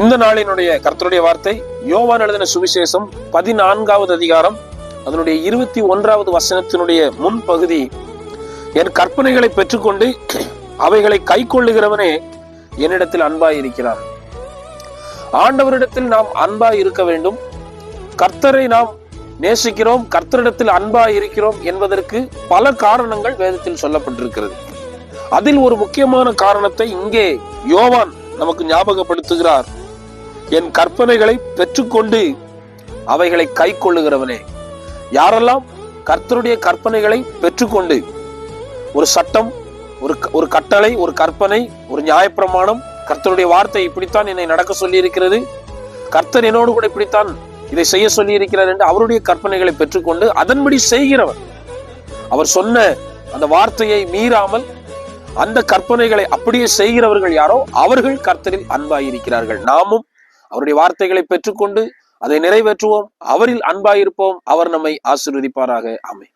இந்த நாளினுடைய கர்த்தருடைய வார்த்தை யோவான் எழுதின சுவிசேஷம் 14வது அதிகாரம் அதனுடைய 21வது வசனத்தினுடைய முன்பகுதி. என் கற்பனைகளை பெற்றுக்கொண்டு அவைகளை கை கொள்ளுகிறவனே என்னிடத்தில் அன்பாய் இருக்கிறார். ஆண்டவரிடத்தில் நாம் அன்பாய் இருக்க வேண்டும். கர்த்தரை நாம் நேசிக்கிறோம், கர்த்தரிடத்தில் அன்பாய் இருக்கிறோம் என்பதற்கு பல காரணங்கள் வேதத்தில் சொல்லப்பட்டிருக்கிறது. அதில் ஒரு முக்கியமான காரணத்தை இங்கே யோவான் நமக்கு ஞாபகப்படுத்துகிறார். என் கற்பனைகளை பெற்றுக்கொண்டு அவைகளை கை கொள்ளுகிறவனே. யாரெல்லாம் கர்த்தருடைய கற்பனைகளை பெற்றுக்கொண்டு, ஒரு சட்டம், ஒரு கட்டளை, ஒரு கற்பனை, ஒரு நியாயப்பிரமாணம், கர்த்தருடைய வார்த்தை இப்படித்தான் என்னை நடக்க சொல்லி இருக்கிறது, கர்த்தர் என்னோடு கூட இப்படித்தான் இதை செய்ய சொல்லி இருக்கிறார் என்று அவருடைய கற்பனைகளை பெற்றுக்கொண்டு அதன்படி செய்கிறவர், அவர் சொன்ன அந்த வார்த்தையை மீறாமல் அந்த கற்பனைகளை அப்படியே செய்கிறவர்கள் யாரோ அவர்கள் கர்த்தரில் அன்பாயிருக்கிறார்கள். நாமும் அவருடைய வார்த்தைகளை பெற்றுக்கொண்டு அதை நிறைவேற்றுவோம், அவரில் அன்பாயிருப்போம். அவர் நம்மை ஆசீர்வதிப்பாராக. ஆமென்.